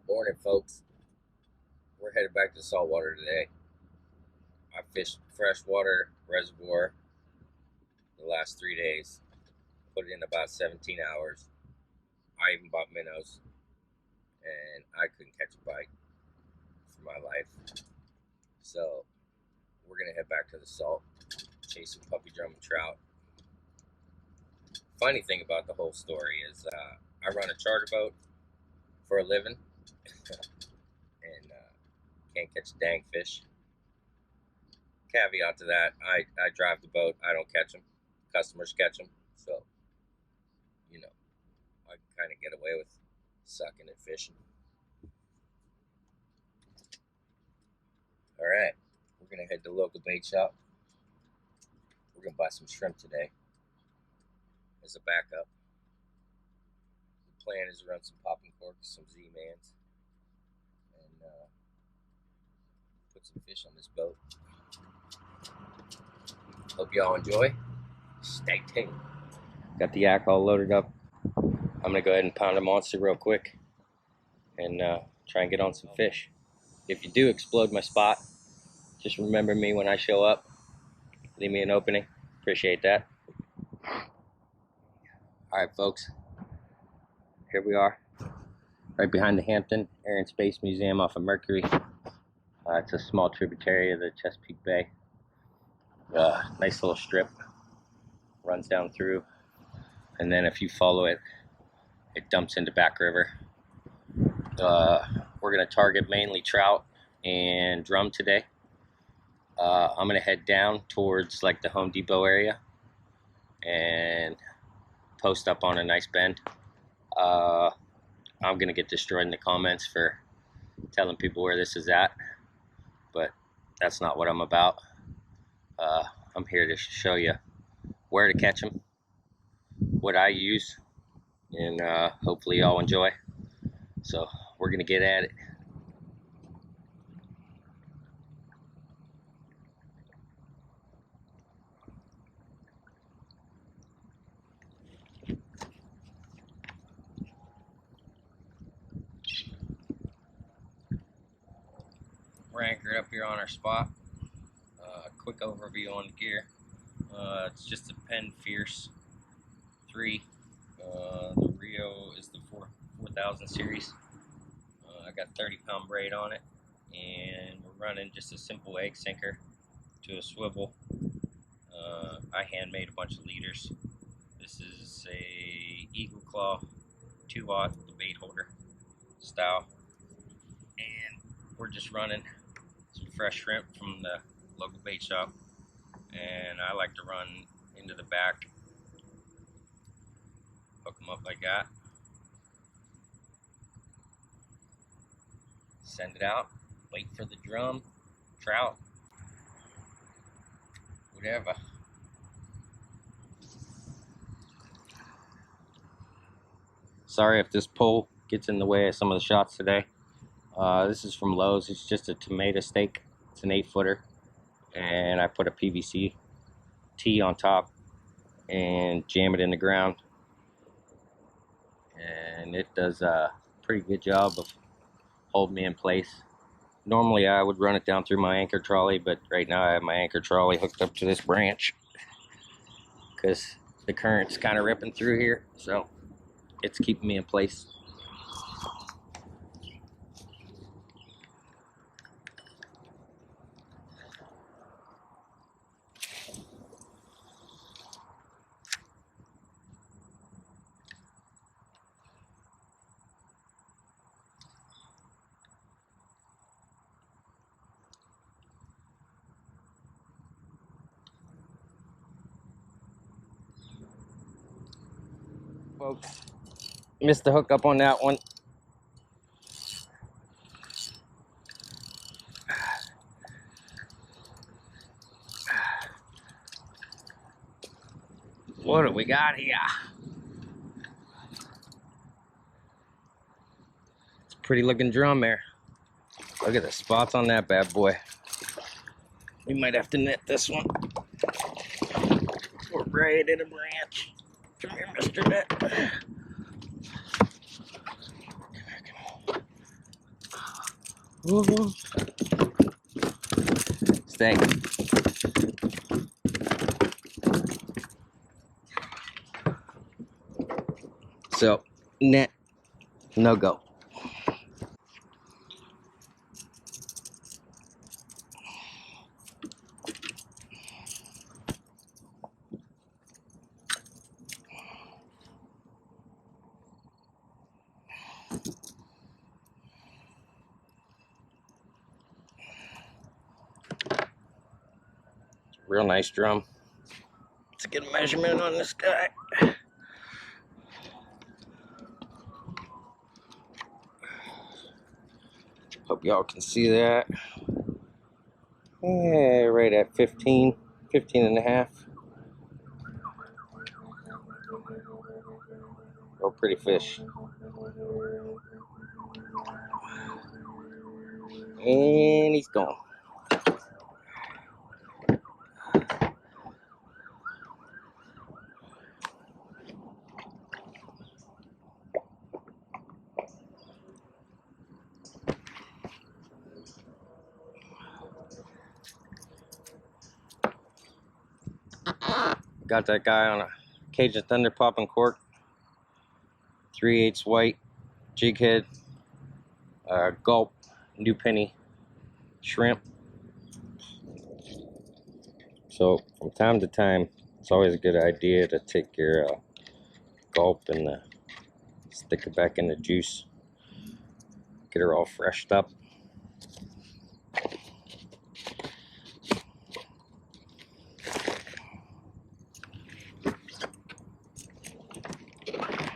Morning, folks. We're headed back to saltwater today. I fished freshwater reservoir the last 3 days. Put in about 17 hours. I even bought minnows, and I couldn't catch a bite for my life. So we're gonna head back to the salt, chase some puppy drum and trout. Funny thing about the whole story is I run a charter boat for a living, and can't catch a dang fish. Caveat to that, I drive the boat, I don't catch them. Customers catch them, so, I can kind of get away with sucking and fishing. Alright, we're going to head to the local bait shop. We're going to buy some shrimp today as a backup. The plan is to run some popping corks, some Z-mans, and put some fish on this boat. Hope y'all enjoy. Stay tuned. Got the yak all loaded up. I'm gonna go ahead and pound a monster real quick and try and get on some fish. If you do explode my spot, just remember me when I show up. Leave me an opening. Appreciate that. Alright, folks. Here we are. Right behind the Hampton Air and Space Museum off of Mercury. It's a small tributary of the Chesapeake Bay. Nice little strip. Runs down through. And then if you follow it, it dumps into Back River. We're going to target mainly trout and drum today. I'm going to head down towards like the Home Depot area and post up on a nice bend. I'm going to get destroyed in the comments for telling people where this is at, but that's not what I'm about. I'm here to show you where to catch them, what I use, and hopefully y'all enjoy. So we're gonna get at it. We're anchored up here on our spot. Quick overview on the gear. It's just a Penn Fierce 3. The Rio is the 4000 series. I got 30-pound braid on it, and we're running just a simple egg sinker to a swivel. I hand-made a bunch of leaders. This is a Eagle Claw 2-aught, the bait holder style, and we're just running some fresh shrimp from the local bait shop, and I like to run into the back, hook them up like that, send it out, wait for the drum, trout, whatever. Sorry if this pole gets in the way of some of the shots today. This is from Lowe's. It's just a tomato steak. It's an 8-footer, and I put a PVC tee on top and jam it in the ground, and it does a pretty good job of holding me in place. Normally I would run it down through my anchor trolley, but right now I have my anchor trolley hooked up to this branch because the current's kind of ripping through here, so it's keeping me in place. Folks, missed the hookup on that one. What do we got here? It's a pretty looking drum there. Look at the spots on that bad boy. We might have to net this one. We're right in a branch. Come here, Mr. Net. Woo-hoo. Stay. So, net, no go. Real nice drum. Let's get a measurement on this guy. Hope y'all can see that. Yeah, right at 15 and a half. Oh, pretty fish. And he's gone. Got that guy on a Cajun Thunder popping cork. 3/8 white jig head. Gulp new penny shrimp. So from time to time, it's always a good idea to take your gulp and stick it back in the juice. Get her all freshed up.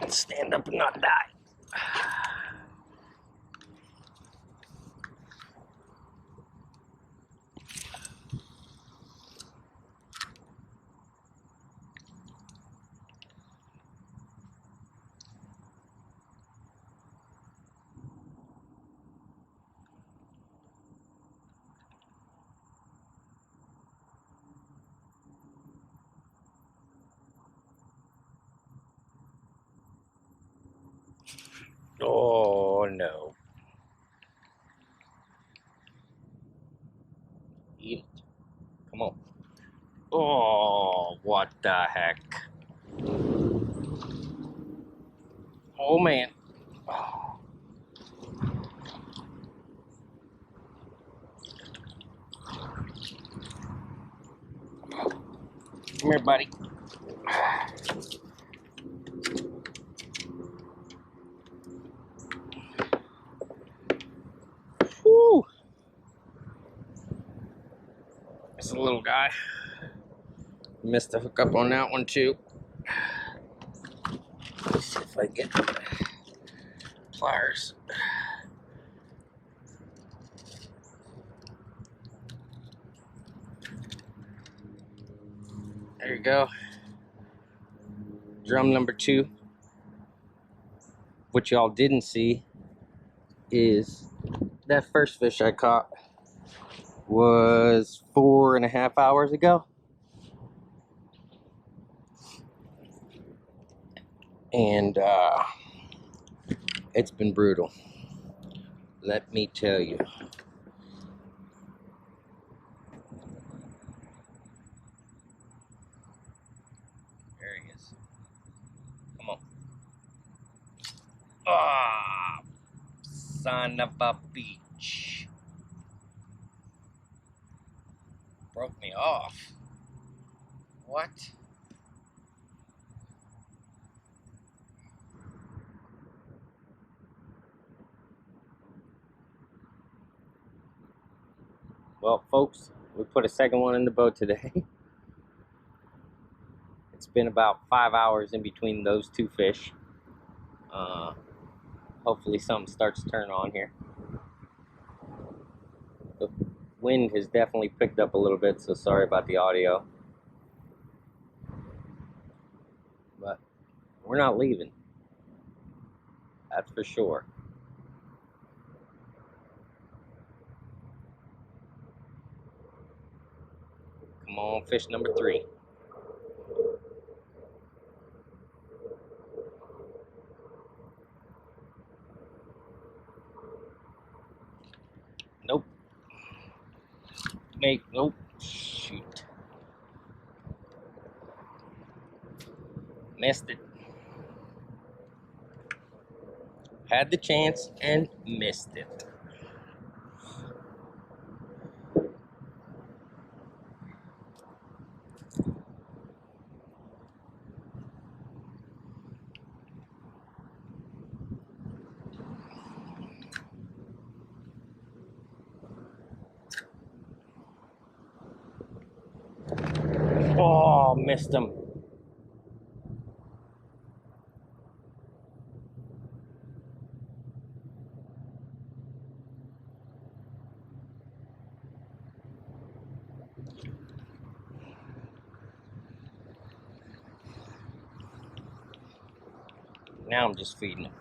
Stand up and not die. Oh no. Eat it. Come on. Oh, what the heck? Oh man. Oh. Come here, buddy. Whew. It's a little guy. Missed the hookup on that one too. Let's see if I get pliers. There you go. Drum number 2. What y'all didn't see is that first fish I caught was 4.5 hours ago. And it's been brutal. Let me tell you. There he is. Come on. Ah, son of a beach. Broke me off. What? Well, folks, we put a second one in the boat today. It's been about 5 hours in between those 2 fish. Hopefully something starts to turn on here. The wind has definitely picked up a little bit, so sorry about the audio. But we're not leaving. That's for sure. Come on, fish number 3. make, nope, shoot. Missed it. Had the chance and missed it. Oh, missed him. Now I'm just feeding him.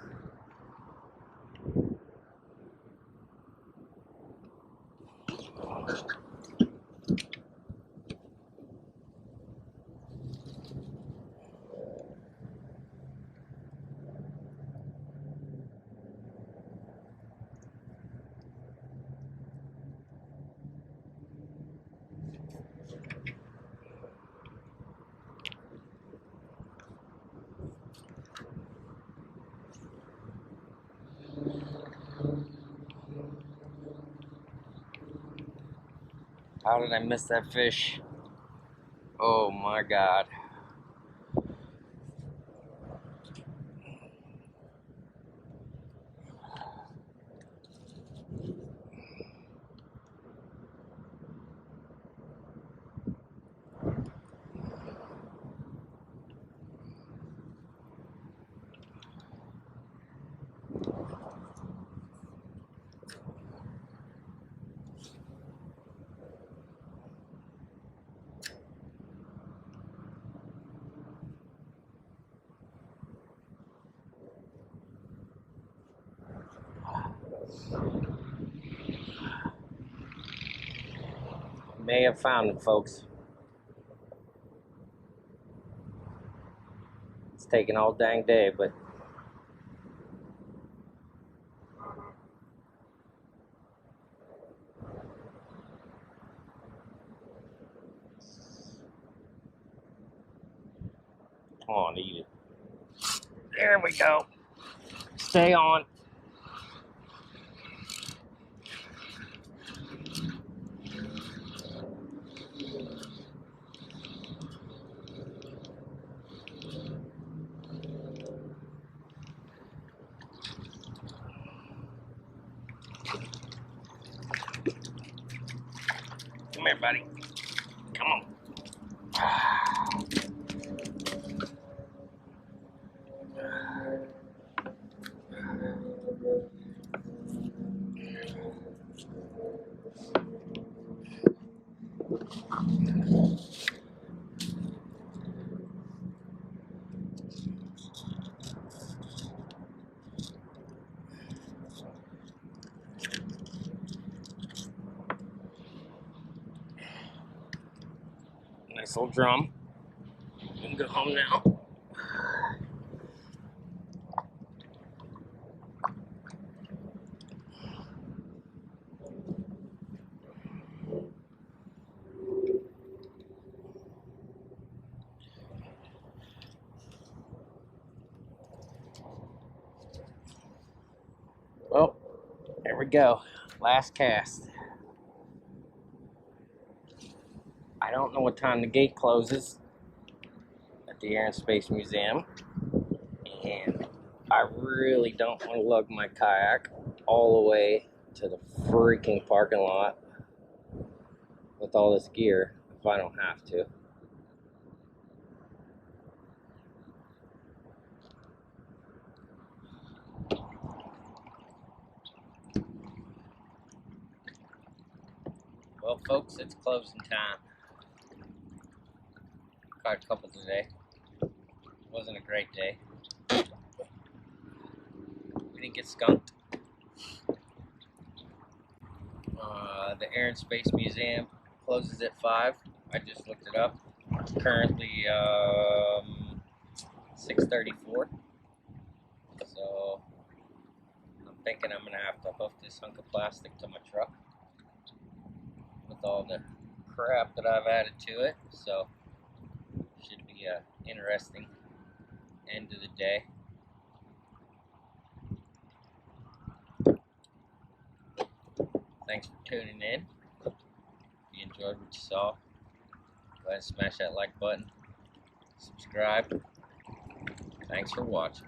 How did I miss that fish? Oh my God. May have found him, folks. It's taken all dang day, but come on, eat it. There we go. Stay on. Come here, buddy. Come on. Nice little drum. We can go home now. Well, there we go. Last cast. I don't know what time the gate closes at the Air and Space Museum, and I really don't want to lug my kayak all the way to the freaking parking lot with all this gear if I don't have to. Well, folks, it's closing time. Caught a couple today. Wasn't a great day. We didn't get skunked. The Air and Space Museum closes at 5. I just looked it up. Currently 6:34. So I'm thinking I'm gonna have to hoof this hunk of plastic to my truck with all the crap that I've added to it. So should be a interesting end of the day. Thanks for tuning in. If you enjoyed what you saw, go ahead and smash that like button. Subscribe. Thanks for watching.